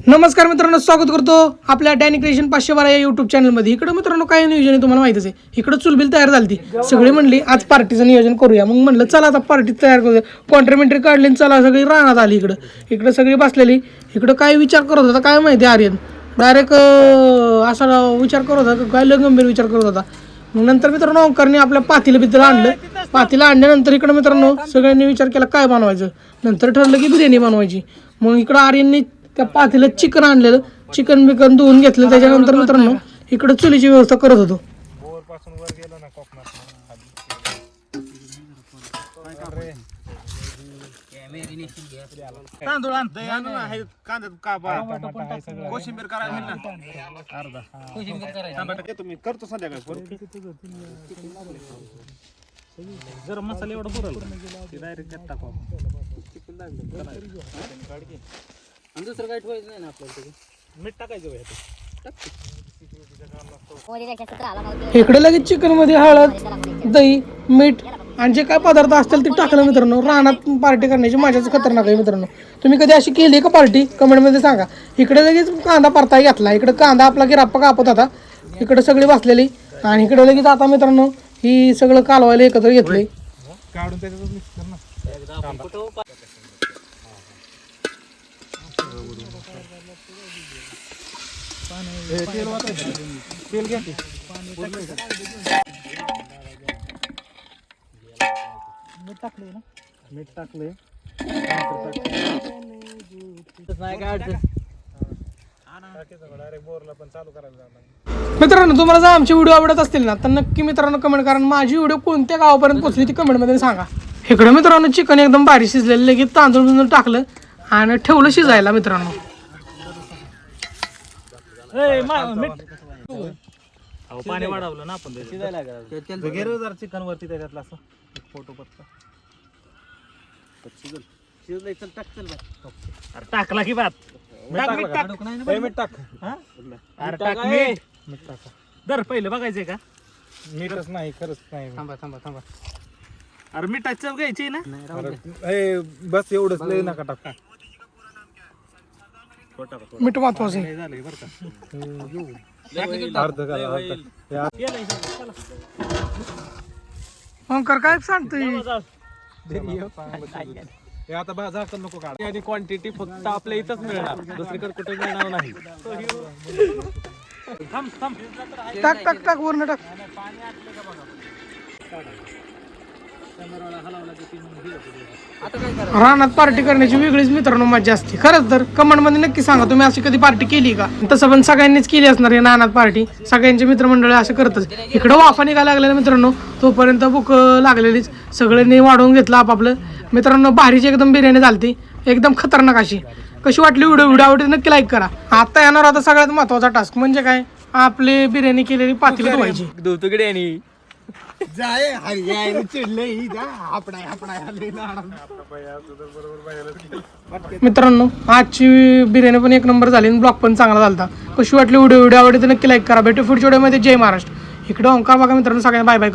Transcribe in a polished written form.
नमस्कार मित्रांनो, स्वागत करतो आपल्या डॅनी क्रिएशन 512 या यूट्यूब चॅनलमध्ये. इकडे मित्रांनो काय नियोजन आहे तुम्हाला माहितीच आहे. इकडे चुलबिल तयार झाली, सगळी म्हणली आज पार्टीचं नियोजन करूया. मग म्हणलं चला आता पार्टी तयार करूया. कॉन्ट्रीमेंटरी काढली आणि चला सगळी राहण्यात आली. इकडे सगळी बसलेली. इकडं काय विचार करत होता काय माहिती आर्यन डायरेक्ट असा विचार करत होता, काय लय गंभीर विचार करत होता. मग नंतर मित्रांनो ओंकारने आपल्या पातीला आणलं. पातीला आणल्यानंतर इकडे मित्रांनो सगळ्यांनी विचार केला काय बनवायचं. नंतर ठरलं की बिर्याणी बनवायची. मग इकडं आर्यनने त्या पातीला चिकन आणलेलं, चिकन बिकन धुवून घेतलं. त्याच्यानंतर मित्रांनो इकडं चुलीची व्यवस्था करत होतो. तांदूळ आणतोय कोशिंबीर करायला अर्धा तुम्ही करतो संध्याकाळी. गरम मसाला एवढा पुरल डायरेक्ट टाकू. दुसरं काही ठेवायचं नाही ना आपल्याला. मीठ टाकायचं इकडे लगेच चिकन मध्ये हळद, दही, मीठ आणि जे काय पदार्थ असतील ते टाकलं. मित्रांनो रानात पार्टी करण्याची मजाच खतरनाक आहे. मित्रांनो तुम्ही कधी अशी केली का पार्टी कमेंटमध्ये सांगा. इकडे लगेच कांदा परताय घेतला. इकडे कांदा आपला गिराप्पा कापत होता. इकडे सगळी बसलेली आणि इकडे लगेच आता मित्रांनो ही सगळं कालवायला एकत्र घेतलंय. काढून त्याच्यातच मिक्स कर ना. तेल घ्या. मीठ टाकले ना. मीठ टाकले. मित्रांनो तुम्हाला जर आमचे व्हिडिओ आवडत असतील ना तर नक्की मित्रांनो कमेंट करा. माझी व्हिडिओ कोणत्या गावापर्यंत पोहोचली ती कमेंटमध्ये सांगा. इकडे मित्रांनो चिकन एकदम बारीक शिजलेलं, लगेच तांदूळ बिंदूळ टाकलं आणि ठेवलं शिजायला. मित्रांनो पाणी वाढवलं ना आपण चिकन वरती त्याच्यातला असं फोटो पत्ता टाकला की बात. मीठ टाक. दर पहिले बघायचंय का मीठच नाही खरंच नाही. थांबा अरे मीठाची घ्यायची ना. बस एवढंच लय नका टाका. मीठ महत्वाचं ओंकार काय सांगतोय. आता झाकण नको काढ. आणि क्वांटिटी फक्त आपल्या इथंच मिळणार, दुसरीकडे कुठे मिळणार नाही. टाक वरनं टाक. रानात पार्टी करण्याची वेगळीच मित्रांनो मजा असते. खरंच तर कमेंट मध्ये नक्की सांगा तुम्ही अशी कधी पार्टी केली का. तसं पण सगळ्यांनीच केली असणार आहे रानात पार्टी. सगळ्यांचे मित्रमंडळी असं करतच. इकडं वाफा निघायला लागलेला मित्रांनो, तोपर्यंत भूक लागलेलीच. सगळ्यांनी वाढवून घेतलं आपापलं. मित्रांनो भारीची एकदम बिर्याणी झालती, एकदम खतरनाक अशी. कशी वाटली व्हिडिओ आवडली नक्की लाईक करा. आता येणार होता सगळ्यात महत्वाचा टास्क म्हणजे काय, आपली बिर्याणी केलेली पातेली धुवायची. मित्रांनो आजची बिर्याणी पण एक नंबर झाली, ब्लॉग पण चांगला झाला. कशी वाटली व्हिडिओ आवडली तर नक्की लाईक करा. भेटू पुढच्या व्हिडिओमध्ये. जय महाराष्ट्र. इकडे ओंकार बघा मित्रांनो, सगळ्यांना बाय बाय.